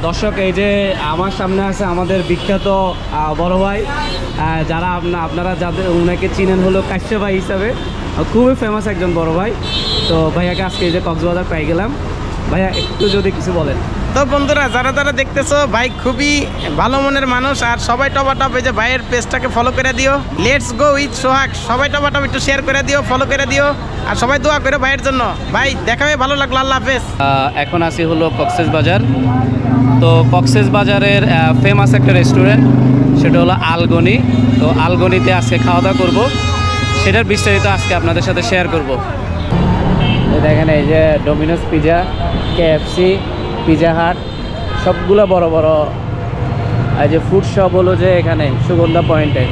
দর্শক এই যে আমার সামনে আছে আমাদের বিখ্যাত বড় ভাই, যারা আপনারা যাদের উনাকে চিনেন হলো কাশ্যপ ভাই হিসাবে, খুবই ফেমাস একজন বড় ভাই। তো ভাইয়াকে আজকে এই যে কক্সবাজার পেয়ে গেলাম, ভাইয়া একটু যদি কিছু বলেন। তো বন্ধুরা যারা যারা দেখতেছো, ভাই খুবই ভালো মনের মানুষ, আর সবাই টপাটপ এই যে ভাইয়ের পেজটাকে ফলো করে দিও। লেটস গো উইথ সোহাগ, সবাই টপাটপ একটু শেয়ার করে দিও, ফলো করে দিও, আর সবাই দোয়া করে ভাইয়ের জন্য। ভাই দেখা হয়ে ভালো লাগলো, আল্লাহ হাফেজ। এখন আসি হলো কক্সবাজার। তো কক্সবাজারের ফেমাস একটা রেস্টুরেন্ট, সেটা হলো আলগনি। তো আলগনিতে আজকে খাওয়া দাওয়া করবো, সেটার বিস্তারিত আজকে আপনাদের সাথে শেয়ার করব। দেখেন এই যে ডোমিনোস পিজা, কেএফসি, পিজা হাট, সবগুলো বড় বড় এই যে ফুড শপ হলো যে এখানে সুগন্ধা পয়েন্টে।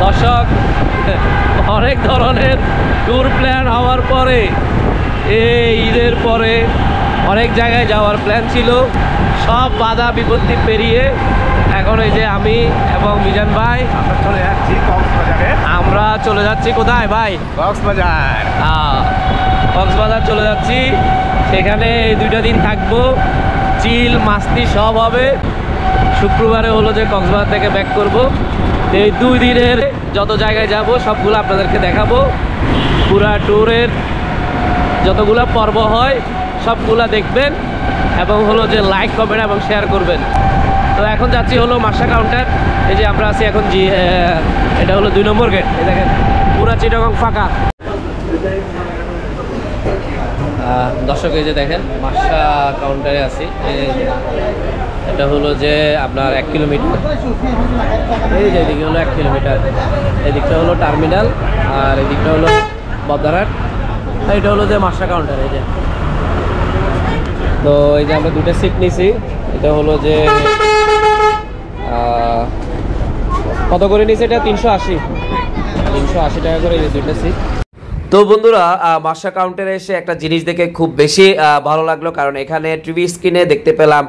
দর্শক, অনেক ধরনের ট্যুর প্ল্যান হওয়ার পরে এই ঈদের পরে অনেক জায়গায় যাওয়ার প্ল্যান ছিল, সব বাধা বিপত্তি পেরিয়ে এখন এই যে আমি এবং মিজান ভাই চলে যাচ্ছি কক্সবাজারে। আমরা চলে যাচ্ছি কোথায় ভাই? কক্সবাজার। কক্সবাজার চলে যাচ্ছি। সেখানে এই 2টা দিন থাকবো, চিল মাস্তি সব হবে। শুক্রবারে হলো যে কক্সবাজার থেকে ব্যাক করব। এই 2 দিনের যত জায়গায় যাব সবগুলো আপনাদেরকে দেখাবো। পুরা ট্যুরের যতগুলো পর্ব হয় সবগুলা দেখবেন, এবং হলো যে লাইক করবেন এবং শেয়ার করবেন। তো এখন যাচ্ছি হলো মার্শা কাউন্টার। এই যে আমরা আছি এখন এটা হলো 2 নম্বর গেট। এই দেখেন পুরা চিটাগং ফাঁকা। দর্শক এই যে দেখেন মার্শা কাউন্টারে আছি। এটা হলো যে আপনার 1 কিলোমিটার, এই যে এদিকে হলো 1 কিলোমিটার, এদিকটা হলো টার্মিনাল, আর এদিকটা হলো বদারহাট। এটা হলো যে মার্শা কাউন্টার। এই যে তো এই যে আমরা 2টা সিট নিছি। এটা হলো যে কত করে নিয়েছে? এটা 380 টাকা করে, এই যে 2টা সিট। তো বন্ধুরা, মার্শা কাউন্টারে এসে একটা জিনিস দেখে খুব বেশি ভালো লাগলো, কারণ এখানে টিভি স্ক্রিনে দেখতে পেলাম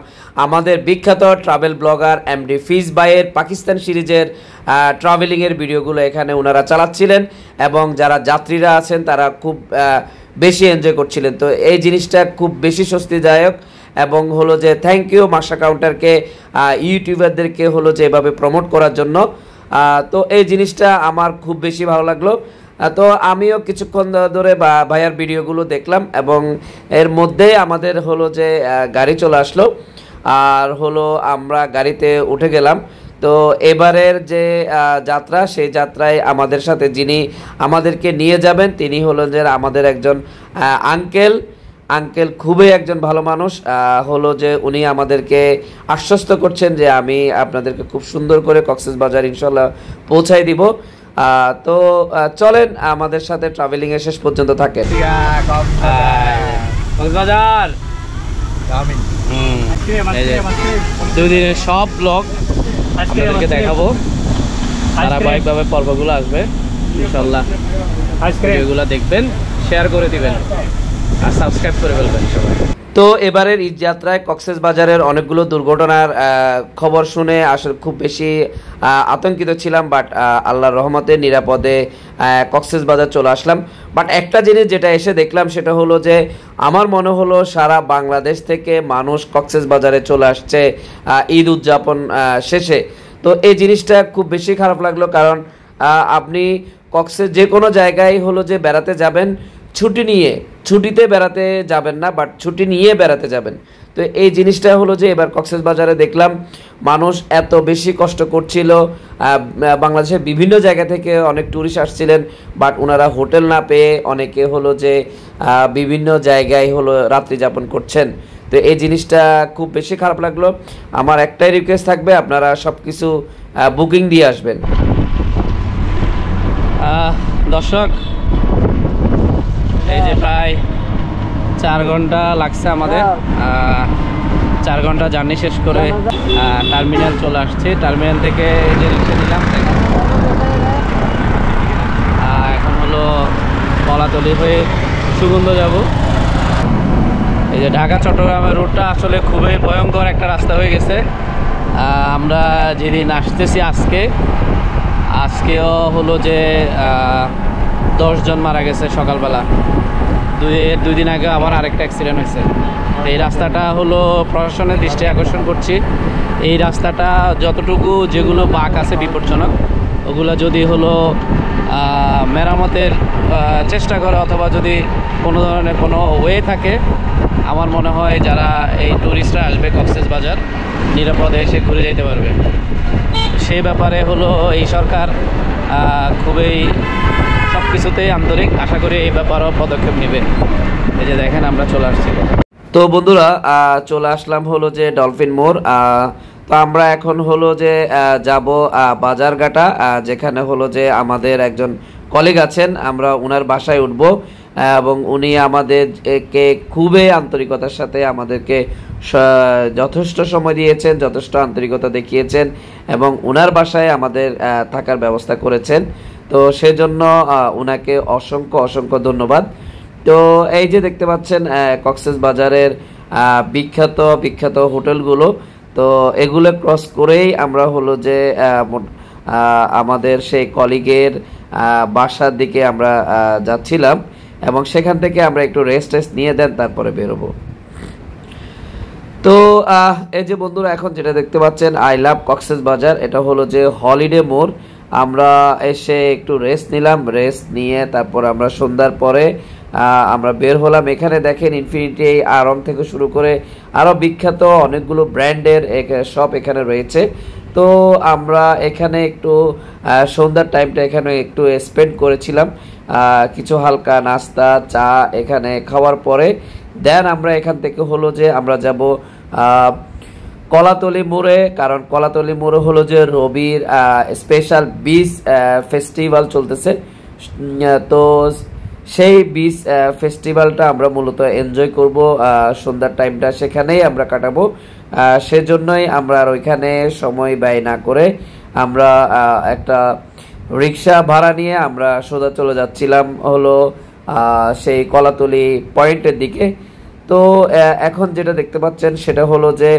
আমাদের বিখ্যাত ট্রাভেল ব্লগার এমডি ফিজ ভাইয়ের পাকিস্তান সিরিজের ট্রাভেলিংয়ের ভিডিওগুলো এখানে ওনারা চালাচ্ছিলেন, এবং যারা যাত্রীরা আছেন তারা খুব বেশি এনজয় করছিলেন। তো এই জিনিসটা খুব বেশি স্বস্তিদায়ক, এবং হলো যে থ্যাংক ইউ মার্শা কাউন্টারকে, ইউটিউবারদেরকে হলো যে এভাবে প্রমোট করার জন্য। তো এই জিনিসটা আমার খুব বেশি ভালো লাগলো। তো আমিও কিছুক্ষণ ধরে ভাইয়ার ভিডিওগুলো দেখলাম, এবং এর মধ্যেই আমাদের হলো যে গাড়ি চলে আসলো, আর হলো আমরা গাড়িতে উঠে গেলাম। তো এবারের যে যাত্রা, সেই যাত্রায় আমাদের সাথে যিনি আমাদেরকে নিয়ে যাবেন তিনি হলো যে আমাদের একজন আঙ্কেল, খুবই একজন ভালো মানুষ। হলো যে উনি আমাদেরকে আশ্বস্ত করছেন যে আমি আপনাদেরকে খুব সুন্দর করে কক্সবাজার ইনশাল্লাহ পৌঁছাই দিব। তো চলেন আমাদের সাথে ট্রাভেলিং এর শেষ পর্যন্ত থাকেন। কক্সবাজার 2 দিনের সব ব্লগ আপনাদেরকে দেখাবো, ধারাবাহিকভাবে পর্বগুলো আসবে ইনশাল্লাহ। ভিডিওগুলো দেখবেন, শেয়ার করে দিবেন, আর সাবস্ক্রাইব করে ফেলবেন সবাই। তো এবারের ঈদ যাত্রায় কক্সবাজারের অনেকগুলো দুর্ঘটনার খবর শুনে আসলে খুব বেশি আতঙ্কিত ছিলাম, বাট আল্লাহর রহমতে নিরাপদে কক্সবাজার চলে আসলাম। বাট একটা জিনিস যেটা এসে দেখলাম সেটা হলো যে আমার মনে হলো সারা বাংলাদেশ থেকে মানুষ কক্সবাজারে চলে আসছে ঈদ উদযাপন শেষে। তো এই জিনিসটা খুব বেশি খারাপ লাগলো, কারণ আপনি যে কোনো জায়গায় হলো যে বেড়াতে যাবেন, ছুটিতে বেড়াতে যাবেন না, বাট ছুটি নিয়ে বেড়াতে যাবেন। তো এই জিনিসটা হলো যে এবার কক্সবাজারে দেখলাম মানুষ এত বেশি কষ্ট করছিল। বাংলাদেশের বিভিন্ন জায়গা থেকে অনেক ট্যুরিস্ট আসছিলেন, বাট ওনারা হোটেল না পেয়ে অনেকে হলো যে বিভিন্ন জায়গায় হলো রাত্রি যাপন করছেন। তো এই জিনিসটা খুব বেশি খারাপ লাগলো। আমার একটাই রিকোয়েস্ট থাকবে, আপনারা সব কিছু বুকিং দিয়ে আসবেন। দর্শক, এই যে প্রায় 4 ঘন্টা লাগছে আমাদের, 4 ঘন্টা জার্নি শেষ করে টার্মিনাল চলে আসছে। টার্মিনাল থেকে যে রিক্সা নিলাম, এখন হলো কলাতলি হয়ে সুগন্ধ যাব। এই যে ঢাকা চট্টগ্রামের রোডটা আসলে খুবই ভয়ঙ্কর একটা রাস্তা হয়ে গেছে। আমরা যেদিন আসতেছি আজকেও হলো যে 10 জন মারা গেছে সকালবেলা। দুই দিন আগে আবার আরেকটা অ্যাক্সিডেন্ট হয়েছে। এই রাস্তাটা হলো প্রশাসনের দৃষ্টি আকর্ষণ করছি, এই রাস্তাটা যতটুকু যেগুলো বাঁক আছে বিপজ্জনক ওগুলো যদি হলো মেরামতের চেষ্টা করে অথবা যদি কোনো ধরনের কোনো ওয়ে থাকে, আমার মনে হয় যারা এই ট্যুরিস্টরা আসবে কক্সবাজার নিরাপদে এসে ঘুরে যেতে পারবে। সেই ব্যাপারে হলো এই সরকার খুবই সব কিছুতেই আন্তরিক, আশা করি এই ব্যাপারেও পদক্ষেপ নেবে। এই যে দেখেন আমরা চলে আসছি। তো বন্ধুরা চলে আসলাম হলো যে ডলফিন মোড়। তো আমরা এখন হলো যে যাব বাজারঘাটা, যেখানে হলো যে আমাদের একজন কলিগ আছেন, আমরা ওনার বাসায় উঠব এবং উনি আমাদেরকে খুবই আন্তরিকতার সাথে আমাদেরকে যথেষ্ট সময় দিয়েছেন, যথেষ্ট আন্তরিকতা দেখিয়েছেন এবং ওনার বাসায় আমাদের থাকার ব্যবস্থা করেছেন। তো সেজন্য ওনাকে অসংখ্য ধন্যবাদ। তো এই যে দেখতে পাচ্ছেন কক্সবাজারের বিখ্যাত হোটেলগুলো, তো এগুলো ক্রস করেই আমরা হলো যে আমাদের সেই কলিগের বাসার দিকে আমরা যাচ্ছিলাম এবং সেখান থেকে আমরা একটু রেস্ট নিয়ে দেন তারপরে বেরোবো। তো এই যে বন্ধুরা এখন যেটা দেখতে পাচ্ছেন আই লাভ কক্সবাজার, এটা হলো যে হলিডে মোড়। আমরা এসে একটু রেস্ট নিলাম, রেস্ট নিয়ে তারপর আমরা সন্ধ্যার পরে আমরা বের হলাম। এখানে দেখেন ইনফিনিটি আরং থেকে শুরু করে আরও বিখ্যাত অনেকগুলো ব্র্যান্ডের শপ এখানে রয়েছে। তো আমরা এখানে একটু সন্ধ্যার টাইমটা এখানে একটু স্পেন্ড করেছিলাম, কিছু হালকা নাস্তা চা এখানে খাওয়ার পরে দেন আমরা এখান থেকে হলো যে আমরা যাব কলাতলি মোড়ে, কারণ কলাতলি মোড়ে হলো যে রবির স্পেশাল বিচ ফেস্টিভ্যাল চলতেছে। তো সেই বিচ ফেস্টিভ্যালটা আমরা মূলত এনজয় করব, সন্ধ্যার টাইমটা সেখানেই আমরা কাটাবো। সেজন্যই আমরা আর ওইখানে সময় ব্যয় না করে আমরা একটা রিক্সা ভাড়া নিয়ে আমরা সোজা চলে যাচ্ছিলাম হলো সেই কলাতলি পয়েন্টের দিকে। তো এখন যেটা দেখতে পাচ্ছেন সেটা হলো যে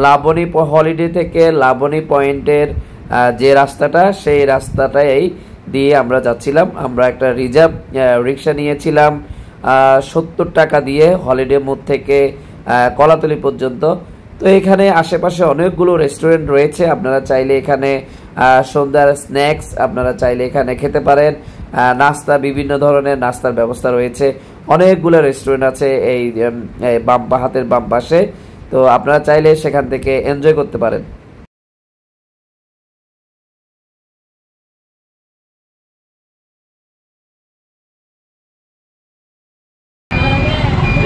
লাবণী হলিডে থেকে লাবণী পয়েন্টের যে রাস্তাটা, সেই রাস্তাটাই দিয়ে আমরা যাচ্ছিলাম। আমরা একটা রিজার্ভ রিক্সা নিয়েছিলাম 70 টাকা দিয়ে হলিডে মোড় থেকে কলাতলি পর্যন্ত। তো এখানে আশেপাশে অনেকগুলো রেস্টুরেন্ট রয়েছে, আপনারা চাইলে এখানে সন্ধ্যার স্ন্যাক্স আপনারা চাইলে এখানে খেতে পারেন। নাস্তা, বিভিন্ন ধরনের নাস্তার ব্যবস্থা রয়েছে, অনেকগুলো রেস্টুরেন্ট আছে এই হাতের বাম পাশে। তো আপনারা চাইলে সেখান থেকে এনজয় করতে পারেন।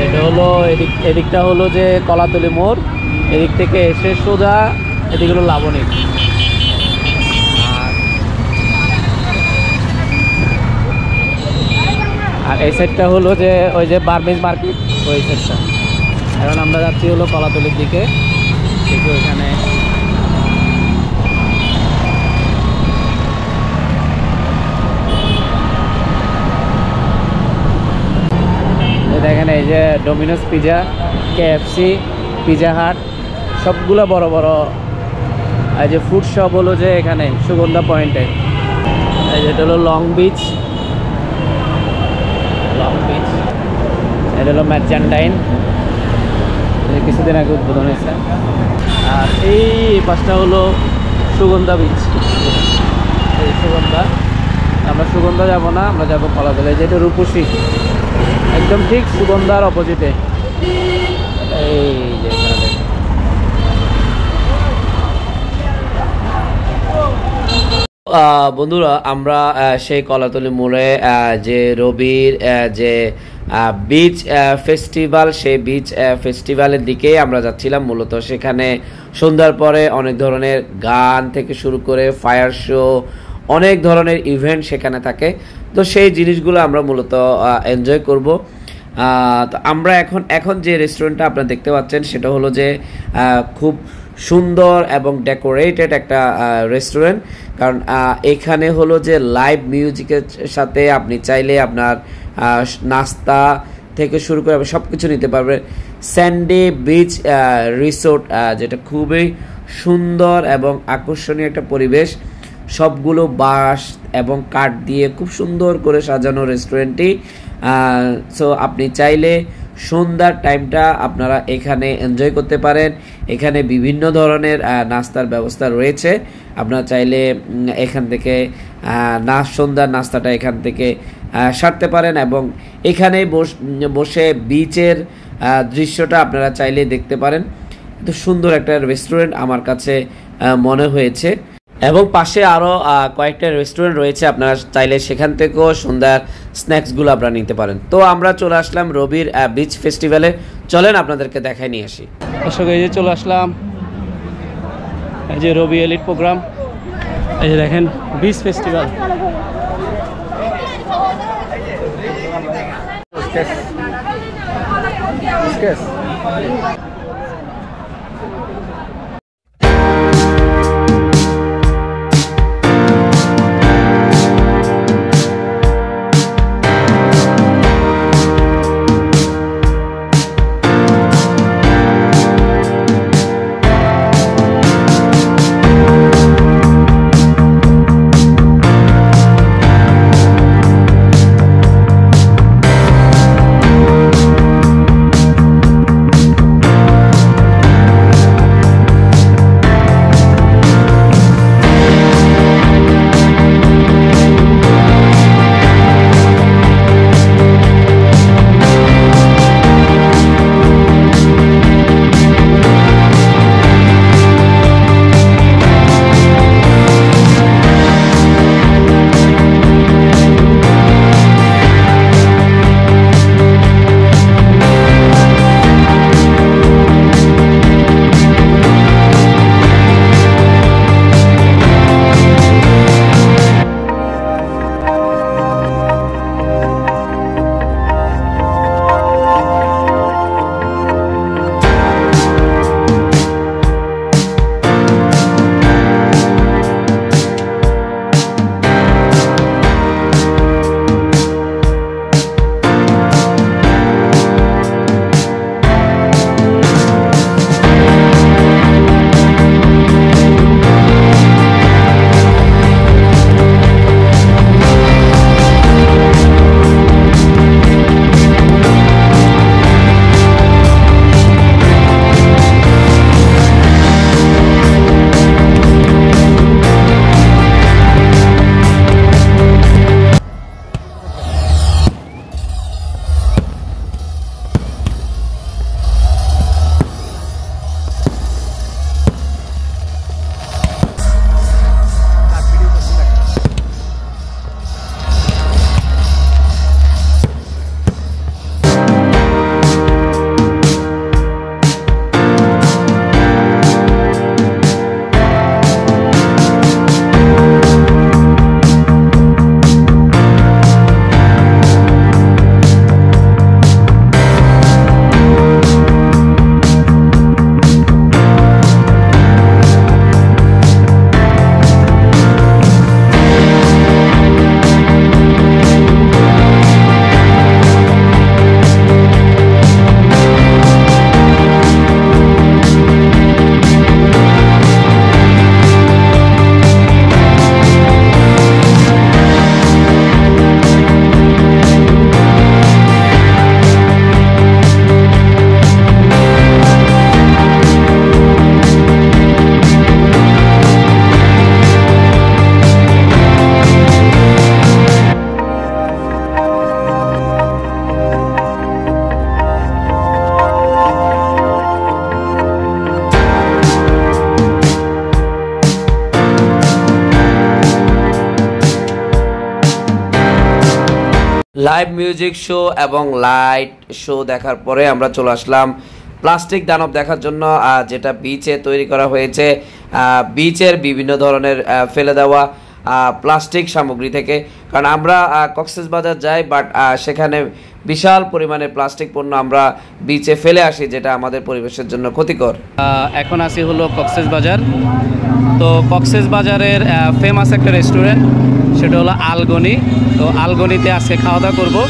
এটা হলো এদিকটা হলো যে কলাতলি মোড়, এদিক থেকে এসে সোজা এদিক হলো লাবণী। আর এই সাইডটা হলো যে ওই যে বার্মিজ মার্কেট, ওই সাইডটা। এখন আমরা যাচ্ছি হলো কলাতলির দিকে, দেখি ওইখানে দেখেন এই যে ডোমিনোস পিজা, কেএফসি, পিজা হাট সবগুলো বড় বড় এই যে ফুড শপ হলো যে এখানে সুগন্ধা পয়েন্টে। এই যেটা হলো লং বিচ, এটা হলো ম্যাকজান্ডাইন, কিছুদিন আগে উদ্বোধন হয়েছে। আর এই পাশটা হলো সুগন্ধা বিচ, এই সুগন্ধা। আমরা সুগন্ধা যাব না, আমরা যাবো কলাতলি, যেটা রূপসী, একদম ঠিক সুগন্ধার অপোজিটে। এই যে বন্ধুরা আমরা সেই কলাতলি মোড়ে যে রবির যে বিচ ফেস্টিভ্যাল, সেই বিচ ফেস্টিভ্যালের দিকেই আমরা যাচ্ছিলাম মূলত। সেখানে সন্ধ্যার পরে অনেক ধরনের গান থেকে শুরু করে ফায়ার শো, অনেক ধরনের ইভেন্ট সেখানে থাকে। তো সেই জিনিসগুলো আমরা মূলত এনজয় করব। তো আমরা এখন যে রেস্টুরেন্টটা আপনারা দেখতে পাচ্ছেন সেটা হলো যে খুব সুন্দর এবং ডেকোরেটেড একটা রেস্টুরেন্ট, কারণ এখানে হলো যে লাইভ মিউজিকের সাথে আপনি চাইলে আপনার নাস্তা থেকে শুরু করে সব কিছু নিতে পারবেন। স্যান্ডি বিচ রিসোর্ট, যেটা খুবই সুন্দর এবং আকর্ষণীয় একটা পরিবেশ। সবগুলো বাঁশ এবং কাঠ দিয়ে খুব সুন্দর করে সাজানো রেস্টুরেন্টটি। সো আপনি চাইলে সন্ধ্যার টাইমটা আপনারা এখানে এনজয় করতে পারেন। এখানে বিভিন্ন ধরনের নাস্তার ব্যবস্থা রয়েছে। আপনারা চাইলে এখান থেকে সন্ধ্যার নাস্তাটা এখান থেকে সারতে পারেন এবং এখানে বসে বিচের দৃশ্যটা আপনারা চাইলে দেখতে পারেন। তো সুন্দর একটা রেস্টুরেন্ট আমার কাছে মনে হয়েছে এবং পাশে আরও কয়েকটা রেস্টুরেন্ট রয়েছে, আপনারা চাইলে সেখান থেকেও সন্ধ্যার স্ন্যাক্সগুলো আপনারা নিতে পারেন। তো আমরা চলে আসলাম রবির বিচ ফেস্টিভ্যালে, চলেন আপনাদেরকে দেখায় নিয়ে আসি। দর্শক এই যে চলে আসলাম, এই যে রবি এলিট প্রোগ্রাম, এই যে দেখেন beach festival. Live music show এবং লাইট শো দেখার পরে আমরা চলে আসলাম প্লাস্টিক দানব দেখার জন্য, যেটা বিচে তৈরি করা হয়েছে বিচের বিভিন্ন ধরনের ফেলে দেওয়া প্লাস্টিক সামগ্রী থেকে। কারণ আমরা কক্সবাজার যাই, বাট সেখানে বিশাল পরিমাণে প্লাস্টিক পণ্য আমরা বিচে ফেলে আসি, যেটা আমাদের পরিবেশের জন্য ক্ষতিকর। এখন আসি হলো কক্সবাজার। তো কক্সবাজারের ফেমাস একটা রেস্টুরেন্ট, সেটা হলো আলগনি। তো আলগনিতে আজকে খাওয়া দাওয়া করবো,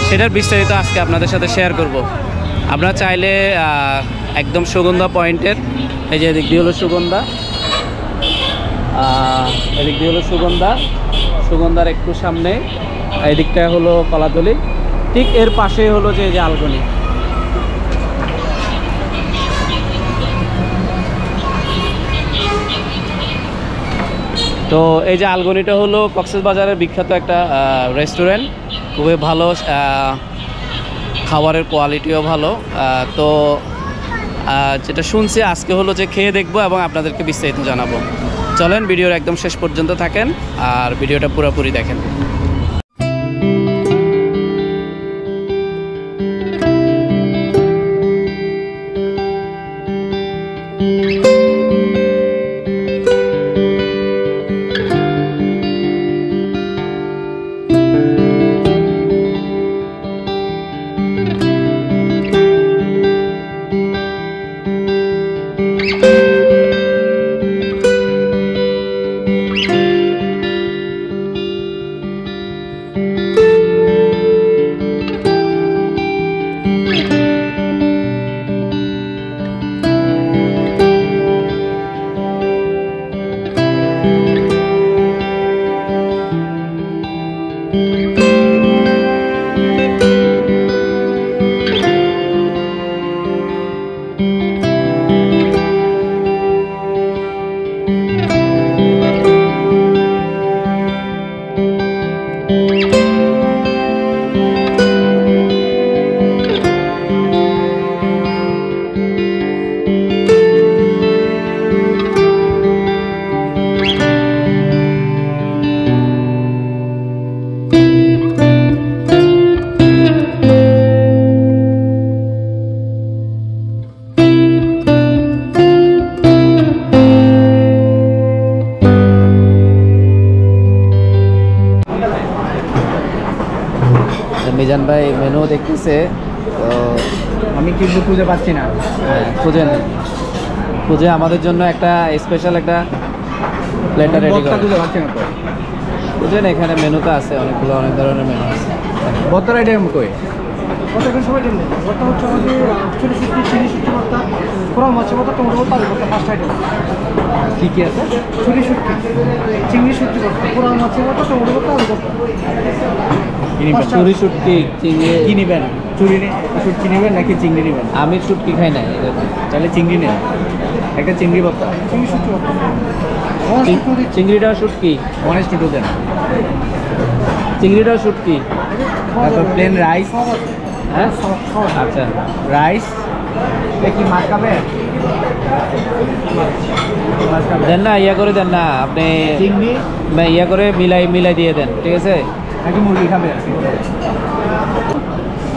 সেটার বিস্তারিত আজকে আপনাদের সাথে শেয়ার করব। আপনারা চাইলে একদম সুগন্ধা পয়েন্টের এই যে এদিক দিয়ে হলো সুগন্ধা, এদিক দিয়ে হলো সুগন্ধার একটু সামনে এদিকটা হলো কলাতলি, ঠিক এর পাশে হলো যে আলগনি। তো এই যে আলগনিটা হলো কক্সবাজারের বিখ্যাত একটা রেস্টুরেন্ট, খুবই ভালো, খাবারের কোয়ালিটিও ভালো। তো যেটা শুনছি আজকে হলো যে খেয়ে দেখবো এবং আপনাদেরকে বিস্তারিত জানাবো। চলেন ভিডিওর একদম শেষ পর্যন্ত থাকেন আর ভিডিওটা পুরোপুরি দেখেন। মিজান ভাই মেনু দেখতেছে, তো আমি কিন্তু খুঁজে পাচ্ছি না। খুঁজে আমাদের জন্য একটা স্পেশাল একটা প্লেটার রেডি করে। খুঁজে পাচ্ছি না তো, বুঝলেন এখানে মেনুতে আছে অনেকগুলো, অনেক ধরনের মেনু আছে। বত্তার আইটেম কই? বর্তমান সময় টেন নেই, বর্তমান হচ্ছে আমাদের চুরি শুটকি, চিনি শুটকি ভর্তা, কোরাল মাছের ভর্তা, টমেটো ভর্তা, আলু ভর্তা, 5টা আইটেম। কী কী আছে? চুরি শুটকি, চিংড়ি শুটকি ভর্তা, কোরাল মাছের ভর্তা, টমেটো ভর্তা, আলু ভর্তা। চুরি শুটকি, চিংড়ি কি নেবেন? শুটকি নেবেন নাকি চিংড়ি নেবেন? আমি শুটকি খাই না, তাহলে চিংড়ি নেন, একটা চিংড়ি ভর্তা। চিংড়ি শুটকি ভর্তা, চিংড়িটাও শুটকি, 1:2 দেন। চিংড়িটাও শুটকি। তারপর প্লেন রাইস। হ্যাঁ আচ্ছা, রাইস কি মাছ খাবে? দেন না, ইয়া করে দেন না আপনি, চিংড়ি ইয়া করে মিলাই দিয়ে দেন, ঠিক আছে? নাকি মুরগি খাবে?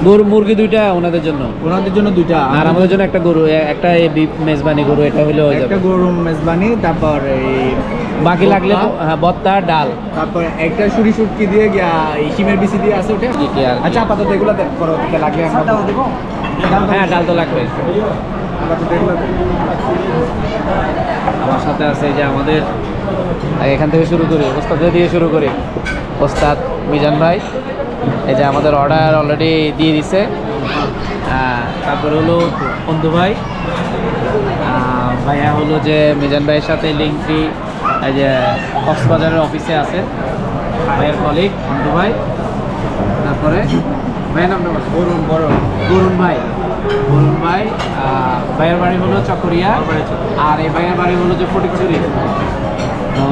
গরু মুরগি দুইটা ওনাদের জন্য, ওনাদের জন্য 2টা, আর আমাদের জন্য একটা গরু, একটা বিফ মেজবানি গরু, এটা হলে হয়ে একটা যাবে। গরু মেজবানি, তারপর এই বাকি লাগলে হ্যাঁ ভর্তা, ডাল, তারপর একটা শুরি শুটকি দিয়ে শিমের বিচি দিয়ে আছে ওটা। কি কি আর কি? আচ্ছা আপাতত এগুলো দেন, পরবর্তীতে লাগলে আমরা ডাল দেবো। হ্যাঁ ডাল তো লাগবে। আপাতত এগুলো দেন। আমার সাথে আছে এই যে আমাদের, এখান থেকে শুরু করি, ওস্তাদকে দিয়ে শুরু করি। ওস্তাদ মিজান ভাই এই যে আমাদের অর্ডার অলরেডি দিয়ে দিছে। তারপর হলো বন্ধু ভাই, ভাইয়া হলো যে মিজান ভাইয়ের সাথে লিঙ্কটি এই যে কক্সবাজারের অফিসে আছে, ভাইয়ের কলিগ বন্ধু ভাই। তারপরে ভাইয়ের নামটা বরুণ ভাই, ভাইয়ের বাড়ি হলো চকরিয়া, আর এই ভাইয়ের বাড়ি হলো যে ফটিকছড়ি। তো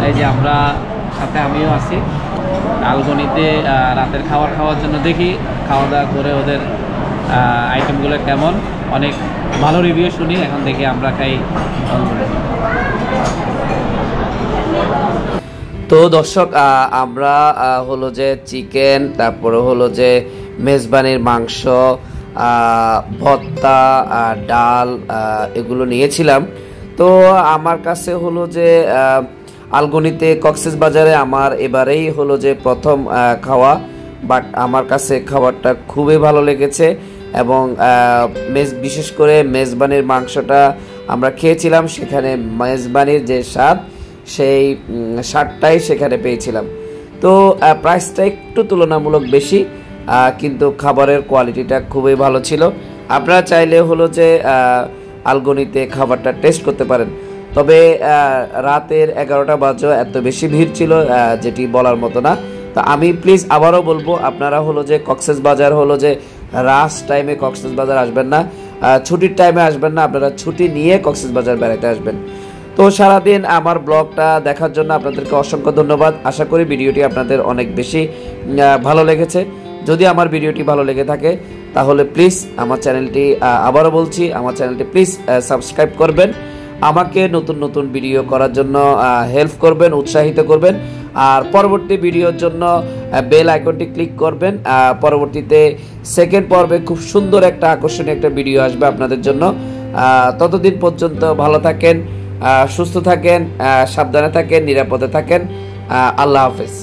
এই যে আমরা সাথে আমিও আছি আলগনিতে রাতের খাওয়ার জন্য, দেখি খাওয়া দাওয়া করে ওদের আইটেমগুলো কেমন, অনেক ভালো রিভিউ শুনি, এখন দেখি আমরা খাই। তো দর্শক আমরা হলো যে চিকেন, তারপরে হলো যে মেজবানির মাংস, ভর্তা, ডাল এগুলো নিয়েছিলাম। তো আমার কাছে হলো যে আলগনিতে কক্সবাজারে আমার এবারেই হলো যে প্রথম খাওয়া, বাট আমার কাছে খাবারটা খুবই ভালো লেগেছে। এবং বিশেষ করে মেজবানির মাংসটা আমরা খেয়েছিলাম, সেখানে মেজবানির যে স্বাদ সেই স্বাদটাই সেখানে পেয়েছিলাম। তো প্রাইসটা একটু তুলনামূলক বেশি, কিন্তু খাবারের কোয়ালিটিটা খুবই ভালো ছিল। আপনারা চাইলে হলো যে আলগনিতে খাবারটা টেস্ট করতে পারেন। তবে রাতের 11টা বাজে এত বেশি ভিড় ছিল যেটি বলার মতো না। তো আমি প্লিজ আবারও বলবো, আপনারা হলো যে কক্সবাজার হলো যে রাশ টাইমে কক্সবাজার আসবেন না, ছুটির টাইমে আসবেন না, আপনারা ছুটি নিয়ে কক্সবাজার বেড়াতে আসবেন। তো সারাদিন আমার ব্লগটা দেখার জন্য আপনাদেরকে অসংখ্য ধন্যবাদ। আশা করি ভিডিওটি আপনাদের অনেক বেশি ভালো লেগেছে। যদি আমার ভিডিওটি ভালো লেগে থাকে তাহলে প্লিজ আমার চ্যানেলটি, আবারও বলছি, আমার চ্যানেলটি প্লিজ সাবস্ক্রাইব করবেন, আমাকে নতুন নতুন ভিডিও করার জন্য হেল্প করবেন, উৎসাহিত করবেন। আর পরবর্তী ভিডিওর জন্য বেল আইকনটি ক্লিক করবেন। পরবর্তীতে সেকেন্ড পর্বে খুব সুন্দর একটা আকর্ষণীয় একটা ভিডিও আসবে আপনাদের জন্য। ততদিন পর্যন্ত ভালো থাকেন, সুস্থ থাকেন, সাবধানে থাকেন, নিরাপদে থাকেন। আল্লাহ হাফেজ।